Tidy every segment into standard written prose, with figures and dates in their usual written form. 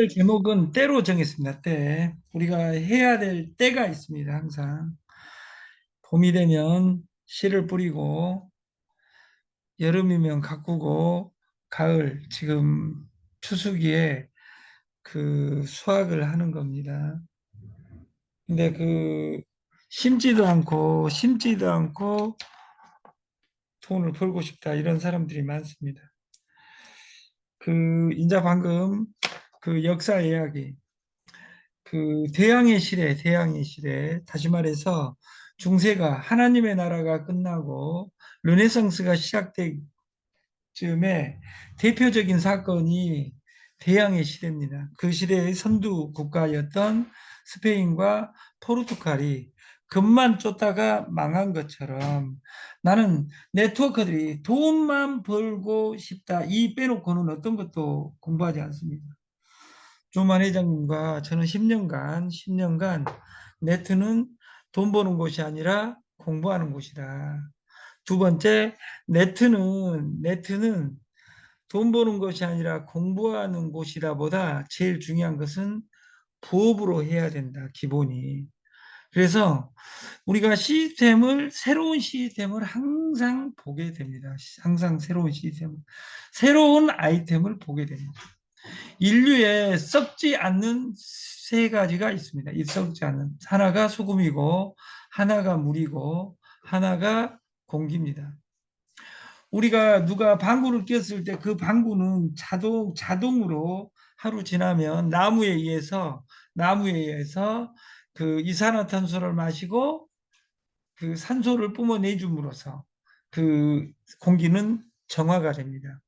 오늘 제목은 때로 정했습니다. 때. 우리가 해야 될 때가 있습니다. 항상. 봄이 되면 씨를 뿌리고, 여름이면 가꾸고, 가을, 지금 추수기에 그 수확을 하는 겁니다. 근데 심지도 않고 돈을 벌고 싶다. 이런 사람들이 많습니다. 이제 방금 역사 이야기, 대항해 시대, 다시 말해서 중세가 하나님의 나라가 끝나고 르네상스가 시작될 즈음에 대표적인 사건이 대항해 시대입니다. 그 시대의 선두 국가였던 스페인과 포르투갈이 금만 쫓다가 망한 것처럼 나는 네트워커들이 돈만 벌고 싶다. 이 빼놓고는 어떤 것도 공부하지 않습니다. 조만 회장님과 저는 10년간 네트는 돈 버는 곳이 아니라 공부하는 곳이다. 두 번째, 네트는 돈 버는 것이 아니라 공부하는 곳이다 보다 제일 중요한 것은 부업으로 해야 된다, 기본이. 그래서 우리가 새로운 시스템을 항상 보게 됩니다. 항상 새로운 아이템을 보게 됩니다. 인류에 썩지 않는 세 가지가 있습니다. 이 썩지 않는. 하나가 소금이고, 하나가 물이고, 하나가 공기입니다. 우리가 누가 방구를 꼈을 때 그 방구는 자동으로 하루 지나면 나무에 의해서 그 이산화탄소를 마시고 그 산소를 뿜어내줌으로써 그 공기는 정화가 됩니다.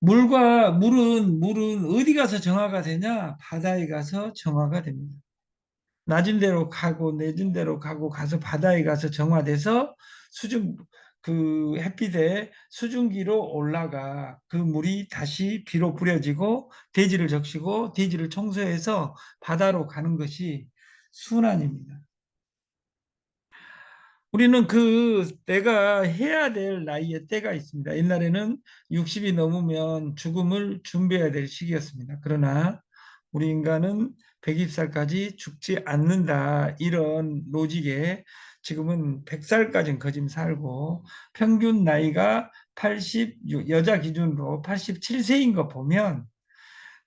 물은 어디 가서 정화가 되냐? 바다에 가서 정화가 됩니다. 낮은 데로 가고 내진 데로 가서 바다에 가서 정화돼서 수증 햇빛에 수증기로 올라가 그 물이 다시 비로 뿌려지고 대지를 적시고 대지를 청소해서 바다로 가는 것이 순환입니다. 우리는 내가 해야 될 나이에 때가 있습니다. 옛날에는 60이 넘으면 죽음을 준비해야 될 시기였습니다. 그러나 우리 인간은 120살까지 죽지 않는다. 이런 로직에 지금은 100살까지는 거짐 살고 평균 나이가 여자 기준으로 87세인 거 보면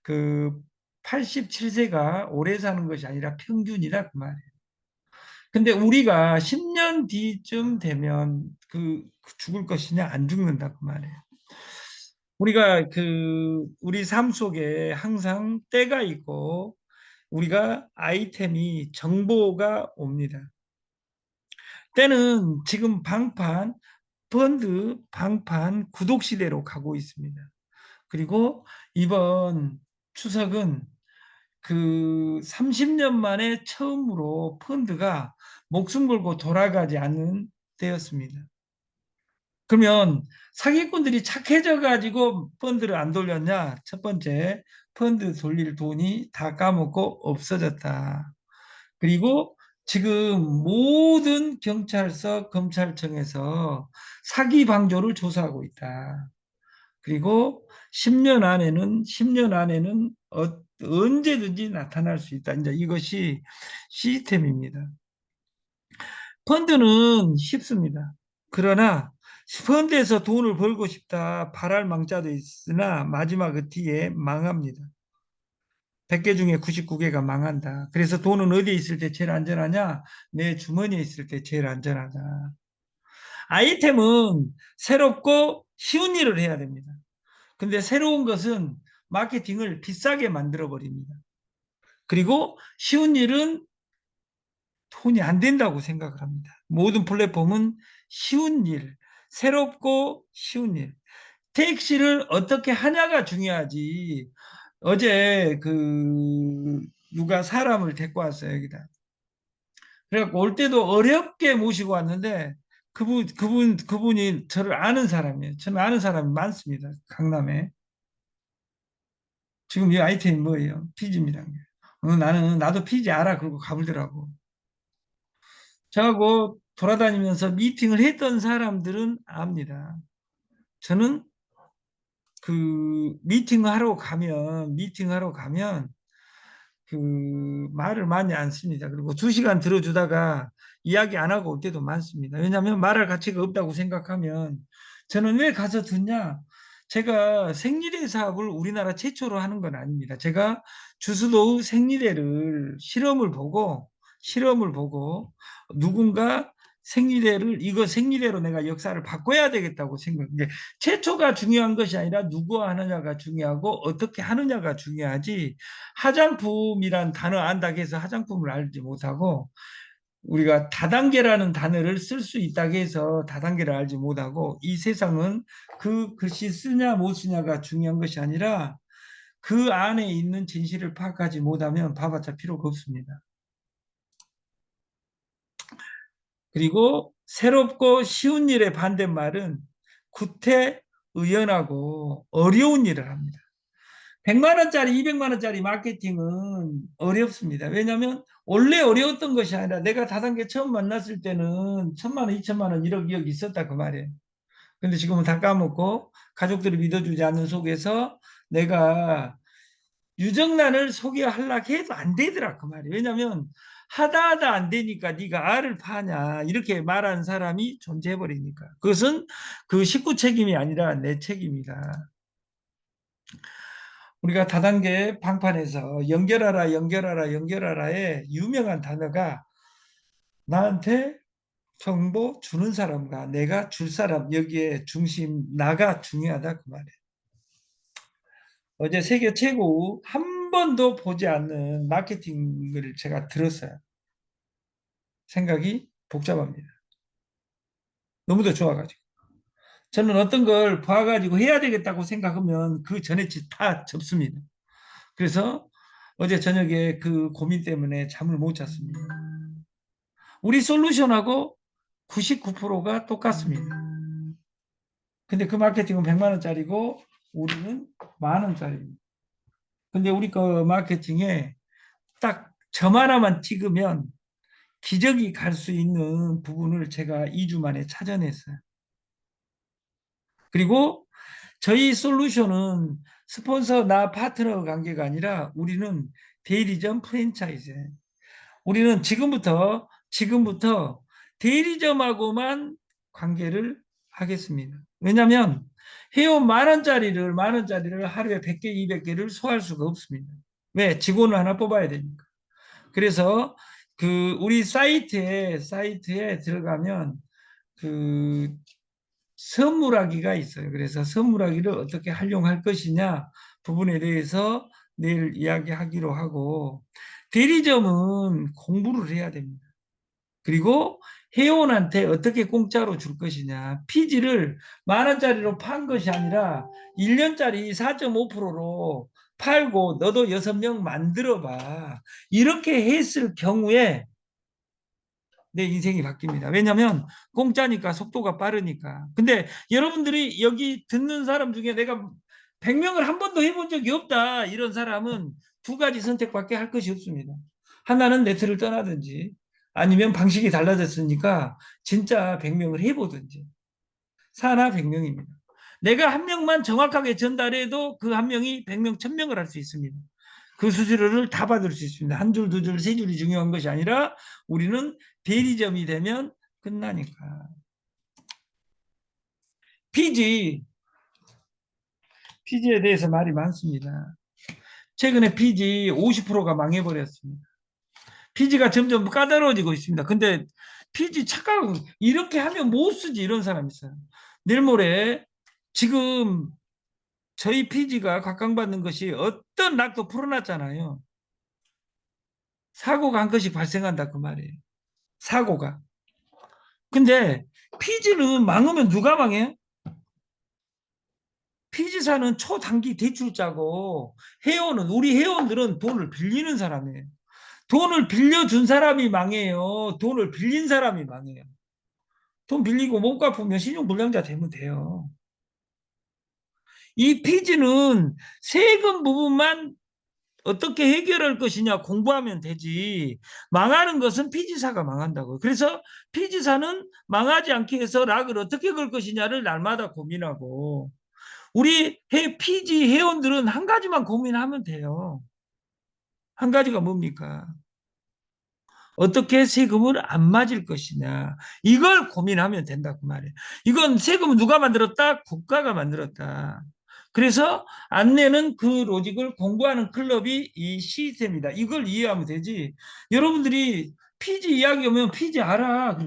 그 87세가 오래 사는 것이 아니라 평균이다 그 말이에요. 근데 우리가 10년 뒤쯤 되면 죽을 것이냐 안 죽는다 그 말이에요. 우리가 우리 삶 속에 항상 때가 있고 우리가 정보가 옵니다. 때는 지금 방판 구독 시대로 가고 있습니다. 그리고 이번 추석은 30년 만에 처음으로 펀드가 목숨 걸고 돌아가지 않는 때였습니다. 그러면 사기꾼들이 착해져 가지고 펀드를 안 돌렸냐? 첫 번째, 펀드 돌릴 돈이 다 까먹고 없어졌다. 그리고 지금 모든 경찰서, 검찰청에서 사기 방조를 조사하고 있다. 그리고 10년 안에는 언제든지 나타날 수 있다. 이제 이것이 시스템입니다. 펀드는 쉽습니다. 그러나 펀드에서 돈을 벌고 싶다 바랄 망자도 있으나 마지막 그 뒤에 망합니다. 100개 중에 99개가 망한다. 그래서 돈은 어디에 있을 때 제일 안전하냐? 내 주머니에 있을 때 제일 안전하다. 아이템은 새롭고 쉬운 일을 해야 됩니다. 근데 새로운 것은 마케팅을 비싸게 만들어 버립니다. 그리고 쉬운 일은 돈이 안 된다고 생각을 합니다. 모든 플랫폼은 쉬운 일, 새롭고 쉬운 일. 택시를 어떻게 하냐가 중요하지. 어제 누가 사람을 데리고 왔어요, 여기다. 그래갖고 올 때도 어렵게 모시고 왔는데 그분이 저를 아는 사람이에요. 저는 아는 사람이 많습니다. 강남에. 지금 이 아이템이 뭐예요? 피지입니다. 나도 피지 알아. 그러고 가불더라고. 저하고 돌아다니면서 미팅을 했던 사람들은 압니다. 저는 그 미팅하러 가면 그 말을 많이 안 씁니다. 그리고 2시간 들어주다가 이야기 안 하고 올 때도 많습니다. 왜냐하면 말할 가치가 없다고 생각하면 저는 왜 가서 듣냐? 제가 생리대 사업을 우리나라 최초로 하는 건 아닙니다. 제가 주스도우 생리대를 실험을 보고 누군가 생리대를 이거 생리대로 내가 역사를 바꿔야 되겠다고 생각해요. 최초가 중요한 것이 아니라 누구와 하느냐가 중요하고 어떻게 하느냐가 중요하지, 화장품이란 단어 안다고 해서 화장품을 알지 못하고, 우리가 다단계라는 단어를 쓸 수 있다고 해서 다단계를 알지 못하고, 이 세상은 그 글씨 쓰냐 못 쓰냐가 중요한 것이 아니라 그 안에 있는 진실을 파악하지 못하면 봐봤자 필요가 없습니다. 그리고 새롭고 쉬운 일의 반대말은 구태의연하고 어려운 일을 합니다. 100만 원짜리, 200만 원짜리 마케팅은 어렵습니다. 왜냐하면 원래 어려웠던 것이 아니라 내가 다단계 처음 만났을 때는 1,000만 원, 2천만 원, 1억, 2억 있었다 그 말이에요. 근데 지금은 다 까먹고 가족들이 믿어주지 않는 속에서 내가 유정란을 소개하려고 해도 안 되더라 그 말이에요. 왜냐하면 하다 안 되니까 네가 알을 파냐 이렇게 말하는 사람이 존재해버리니까. 그것은 그 식구 책임이 아니라 내 책임이다. 우리가 다단계 방판에서 연결하라 연결하라 연결하라의 유명한 단어가 나한테 정보 주는 사람과 내가 줄 사람, 여기에 중심 나가 중요하다 그 말이에요. 어제 세계 최고 한 번도 보지 않는 마케팅을 제가 들었어요. 생각이 복잡합니다. 너무도 좋아가지고. 저는 어떤 걸 봐가지고 해야 되겠다고 생각하면 그 전에 다 접습니다. 그래서 어제 저녁에 그 고민 때문에 잠을 못 잤습니다. 우리 솔루션하고 99%가 똑같습니다. 근데 그 마케팅은 100만 원짜리고 우리는 10,000원짜리입니다. 근데 우리 거 마케팅에 딱 점 하나만 찍으면 기적이 갈 수 있는 부분을 제가 2주 만에 찾아냈어요. 그리고 저희 솔루션은 스폰서 나 파트너 관계가 아니라 우리는 대리점 프랜차이즈예요. 우리는 지금부터 대리점하고만 관계를 하겠습니다. 왜냐하면 회원 만 원짜리를 하루에 100개, 200개를 소화할 수가 없습니다. 왜? 직원을 하나 뽑아야 되니까. 그래서 그 우리 사이트에 들어가면 그 선물하기가 있어요. 그래서 선물하기를 어떻게 활용할 것이냐 부분에 대해서 내일 이야기하기로 하고, 대리점은 공부를 해야 됩니다. 그리고 회원한테 어떻게 공짜로 줄 것이냐. 피지를 10,000원짜리로 판 것이 아니라 1년짜리 4.5%로 팔고 너도 6명 만들어 봐. 이렇게 했을 경우에 내 인생이 바뀝니다. 왜냐하면 공짜니까, 속도가 빠르니까. 근데 여러분들이 여기 듣는 사람 중에 내가 100명을 한 번도 해본 적이 없다 이런 사람은 두 가지 선택밖에 할 것이 없습니다. 하나는 네트를 떠나든지 아니면 방식이 달라졌으니까 진짜 100명을 해보든지. 사나 100명입니다. 내가 한 명만 정확하게 전달해도 그 한 명이 100명, 1000명을 할 수 있습니다. 그 수수료를 다 받을 수 있습니다. 한 줄, 두 줄, 세 줄이 중요한 것이 아니라 우리는 대리점이 되면 끝나니까. 피지, 피지에 대해서 말이 많습니다. 최근에 피지 50%가 망해버렸습니다. 피지가 점점 까다로워지고 있습니다. 근데 피지 착각, 이렇게 하면 못 쓰지 이런 사람이 있어요. 내일 모레 지금 저희 피지가 각광받는 것이 어떤 락도 풀어놨잖아요. 사고가 한 건씩 발생한다 그 말이에요. 사고가. 근데 피지는 망하면 누가 망해요? 피지사는 초단기 대출자고, 우리 회원들은 돈을 빌리는 사람이에요. 돈을 빌려준 사람이 망해요. 돈을 빌린 사람이 망해요. 돈 빌리고 못 갚으면 신용불량자 되면 돼요. 이 피지는 세금 부분만 어떻게 해결할 것이냐 공부하면 되지, 망하는 것은 피지사가 망한다고요. 그래서 피지사는 망하지 않기 위해서 락을 어떻게 걸 것이냐를 날마다 고민하고, 우리 PG 회원들은 한 가지만 고민하면 돼요. 한 가지가 뭡니까? 어떻게 세금을 안 맞을 것이냐. 이걸 고민하면 된다 그 말이에요. 이건 세금을 누가 만들었다? 국가가 만들었다. 그래서 안 내는 그 로직을 공부하는 클럽이 이 시스템이다. 이걸 이해하면 되지. 여러분들이 피지 이야기 오면 피지 알아.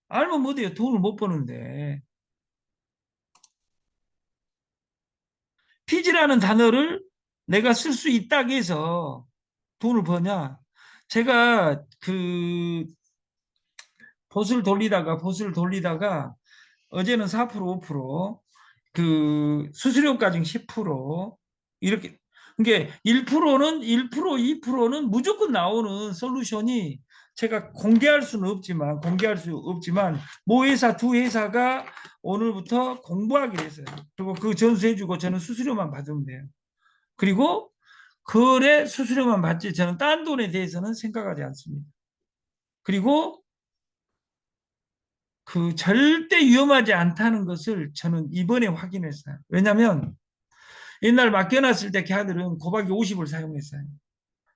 알면 뭐 돼요? 돈을 못 버는데. 피지라는 단어를 내가 쓸 수 있다고 해서 돈을 버냐? 제가 그 보수를 돌리다가 어제는 4% 5%, 수수료까지 10% 이렇게. 그게 1%, 2%는 무조건 나오는 솔루션이, 제가 공개할 수 없지만 모 회사 두 회사가 오늘부터 공부하기로 했어요. 그리고 그 전수해주고 저는 수수료만 받으면 돼요. 그리고 거래 수수료만 받지 저는 딴 돈에 대해서는 생각하지 않습니다. 그리고 그 절대 위험하지 않다는 것을 저는 이번에 확인했어요. 왜냐하면 옛날 맡겨놨을 때 걔들은 고박이 50을 사용했어요.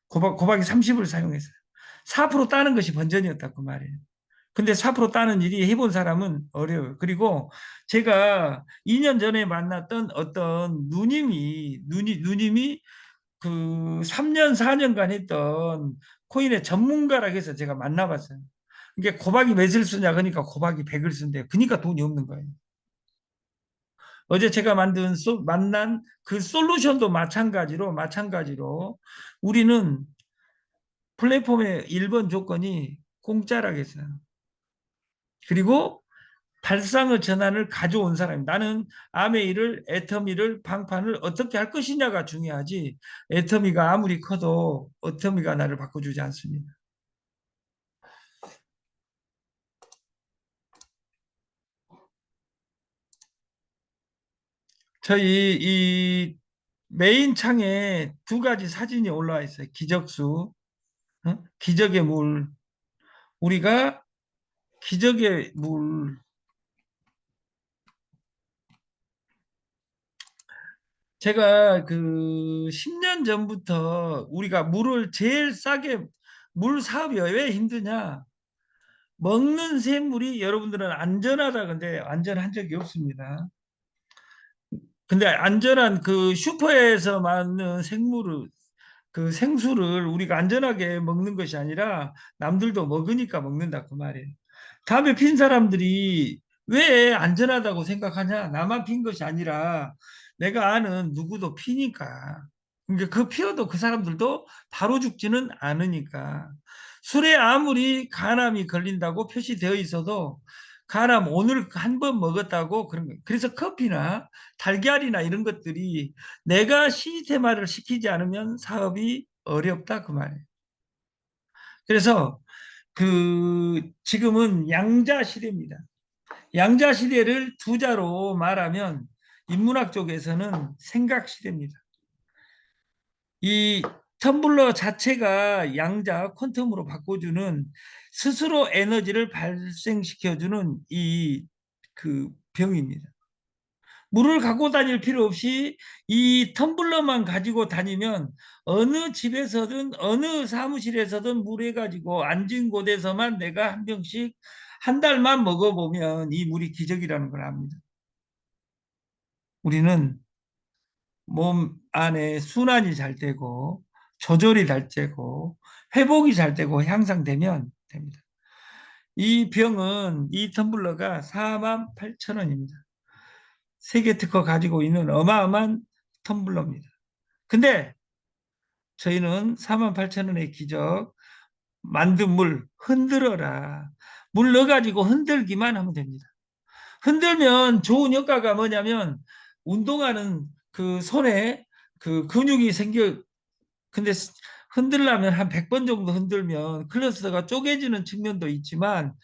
고박이 30을 사용했어요. 4% 따는 것이 번전이었다 그 말이에요. 근데 4% 따는 일이 해본 사람은 어려워요. 그리고 제가 2년 전에 만났던 어떤 누님이 그 3년, 4년간 했던 코인의 전문가라 해서 제가 만나봤어요. 이게 고박이 몇을 쓰냐 그러니까 고박이 100을 쓴대요. 그러니까 돈이 없는 거예요. 어제 제가 만난 그 솔루션도 마찬가지로 우리는 플랫폼의 1번 조건이 공짜라겠어요. 그리고 발상의 전환을 가져온 사람이, 나는 아메이를 애터미를 방판을 어떻게 할 것이냐가 중요하지, 애터미가 아무리 커도 애터미가 나를 바꿔주지 않습니다. 저희 이 메인 창에 두 가지 사진이 올라와 있어요. 기적수, 기적의 물. 우리가 기적의 물. 제가 그 10년 전부터 우리가 물을 제일 싸게, 물 사업이 왜 힘드냐? 먹는 샘물이 여러분들은 안전하다 근데 안전한 적이 없습니다. 근데 안전한 그 슈퍼에서 만든 그 생수를 우리가 안전하게 먹는 것이 아니라 남들도 먹으니까 먹는다 그 말이에요. 담배 핀 사람들이 왜 안전하다고 생각하냐? 나만 핀 것이 아니라 내가 아는 누구도 피니까. 그러니까 그 피워도 그 사람들도 바로 죽지는 않으니까. 술에 아무리 간암이 걸린다고 표시되어 있어도 간암 오늘 한 번 먹었다고 그런 거예요. 그래서 커피나 달걀이나 이런 것들이 내가 시스템화를 시키지 않으면 사업이 어렵다 그 말이에요. 그래서 지금은 양자 시대입니다. 양자 시대를 두 자로 말하면 인문학 쪽에서는 생각 시대입니다. 이 텀블러 자체가 양자 퀀텀으로 바꿔주는, 스스로 에너지를 발생시켜주는 그 병입니다. 물을 갖고 다닐 필요 없이 이 텀블러만 가지고 다니면 어느 집에서든 어느 사무실에서든 물 해가지고 앉은 곳에서만 내가 한 병씩 한 달만 먹어보면 이 물이 기적이라는 걸 압니다. 우리는 몸 안에 순환이 잘 되고 조절이 잘 되고 회복이 잘 되고 향상되면 됩니다. 이 병은, 이 텀블러가 48,000원입니다. 세계 특허 가지고 있는 어마어마한 텀블러입니다. 근데 저희는 48,000원의 기적, 만든 물 흔들어라. 물 넣어가지고 흔들기만 하면 됩니다. 흔들면 좋은 효과가 뭐냐면 운동하는 그 손에 그 근육이 생겨. 근데 흔들려면 한 100번 정도 흔들면 클러스터가 쪼개지는 측면도 있지만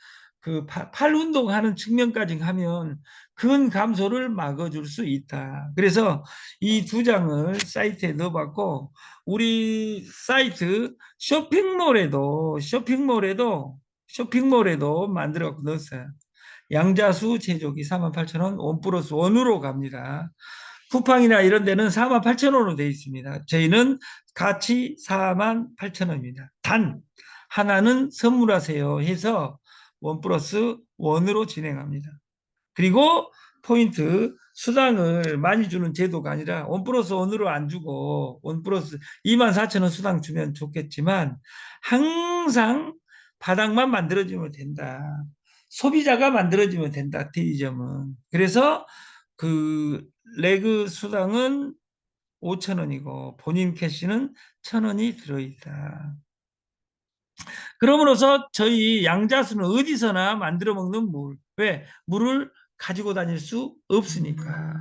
그 팔 운동하는 측면까지 하면 근 감소를 막아줄 수 있다. 그래서 이 두 장을 사이트에 넣어봤고, 우리 사이트 쇼핑몰에도 만들어 넣었어요. 양자수 제조기 48,000원 원 플러스 원으로 갑니다. 쿠팡이나 이런 데는 48,000원으로 되어 있습니다. 저희는 같이 48,000원입니다. 단 하나는 선물하세요 해서 원 플러스 원으로 진행합니다. 그리고 포인트 수당을 많이 주는 제도가 아니라 원 플러스 원으로 안 주고 원 플러스 24,000원 수당 주면 좋겠지만 항상 바닥만 만들어주면 된다. 소비자가 만들어주면 된다. 대리점은. 그래서 그 레그 수당은 5,000원이고 본인 캐시는 1,000원이 들어있다. 그럼으로써 저희 양자수는 어디서나 만들어 먹는 물. 왜? 물을 가지고 다닐 수 없으니까.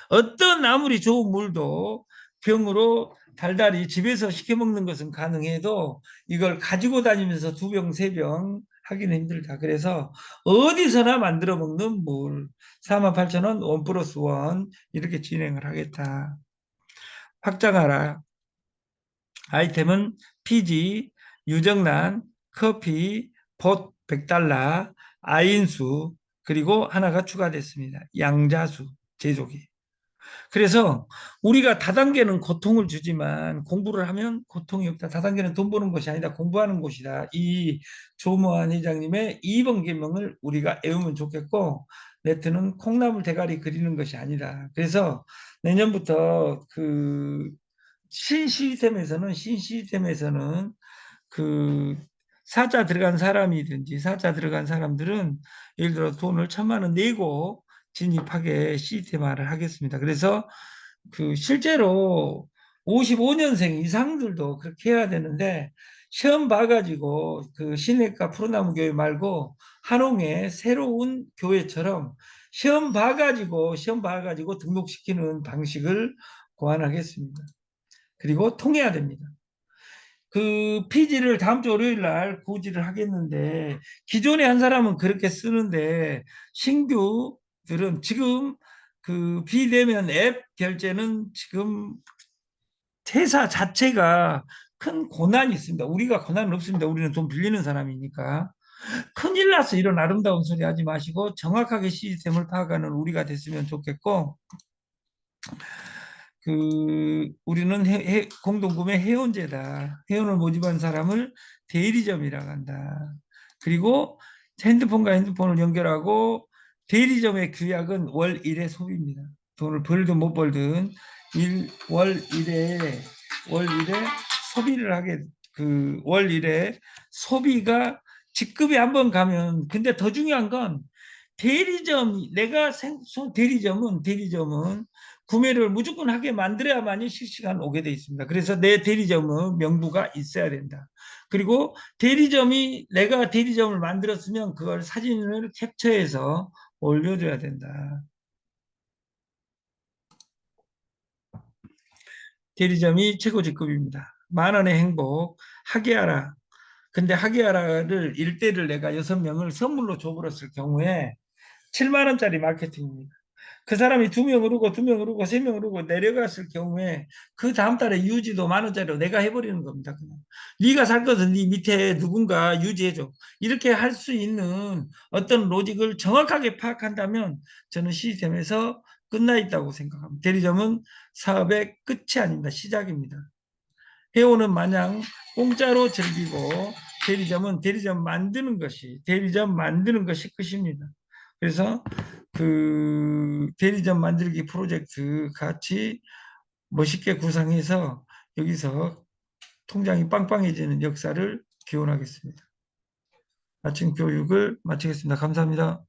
어떤 아무리 좋은 물도 병으로 달달이 집에서 시켜 먹는 것은 가능해도 이걸 가지고 다니면서 두 병, 세 병 하기는 힘들다. 그래서 어디서나 만들어 먹는 물. 48,000원 원 플러스 원 이렇게 진행을 하겠다. 확장하라. 아이템은 피지, 유정란, 커피, 봇 100달러, 아인수, 그리고 하나가 추가됐습니다. 양자수 제조기. 그래서 우리가 다단계는 고통을 주지만 공부를 하면 고통이 없다. 다단계는 돈 버는 것이 아니다. 공부하는 곳이다. 이 조모한 회장님의 2번 계명을 우리가 외우면 좋겠고, 네트는 콩나물 대가리 그리는 것이 아니다. 그래서 내년부터 그 신시스템에서는 그 사자 들어간 사람이든지 사자 들어간 사람들은 예를 들어 돈을 1,000만 원 내고 진입하게 시스템화를 하겠습니다. 그래서 그 실제로 55년생 이상들도 그렇게 해야 되는데 시험 봐가지고 그 신해과 푸르나무 교회 말고 한홍의 새로운 교회처럼 시험 봐가지고 등록시키는 방식을 고안하겠습니다. 그리고 통해야 됩니다. 그 피지를 다음 주 월요일 날 고지를 하겠는데 기존에 한 사람은 그렇게 쓰는데 신규들은 지금 그 비대면 앱 결제는 지금 회사 자체가 큰 고난이 있습니다. 우리가 고난은 없습니다. 우리는 돈 빌리는 사람이니까. 큰일 났어. 이런 아름다운 소리 하지 마시고 정확하게 시스템을 파악하는 우리가 됐으면 좋겠고, 우리는 공동구매 회원제다. 회원을 모집한 사람을 대리점이라고 한다. 그리고 핸드폰과 핸드폰을 연결하고 대리점의 규약은 월 1회 소비입니다. 돈을 벌든 못 벌든 월 1회 소비를 하게, 월 1회 소비가 직급이 한번 가면, 근데 더 중요한 건 대리점은 구매를 무조건 하게 만들어야만이 실시간 오게 돼 있습니다. 그래서 내 대리점은 명부가 있어야 된다. 그리고 내가 대리점을 만들었으면 그걸 사진을 캡처해서 올려줘야 된다. 대리점이 최고 직급입니다. 만 원의 행복, 하게하라. 근데 하게하라를 일대를 내가 6명을 선물로 줘버렸을 경우에 7만 원짜리 마케팅입니다. 그 사람이 2명을 오고 2명을 오고 3명을 오고 내려갔을 경우에 그 다음 달에 유지도 만 원짜리로 내가 해버리는 겁니다. 그냥. 네가 살 것은 네 밑에 누군가 유지해줘. 이렇게 할 수 있는 어떤 로직을 정확하게 파악한다면 저는 시스템에서 끝나 있다고 생각합니다. 대리점은 사업의 끝이 아닙니다. 시작입니다. 회원은 마냥 공짜로 즐기고 대리점 만드는 것이 끝입니다. 그래서 대리점 만들기 프로젝트 같이 멋있게 구상해서 여기서 통장이 빵빵해지는 역사를 기원하겠습니다. 아침 교육을 마치겠습니다. 감사합니다.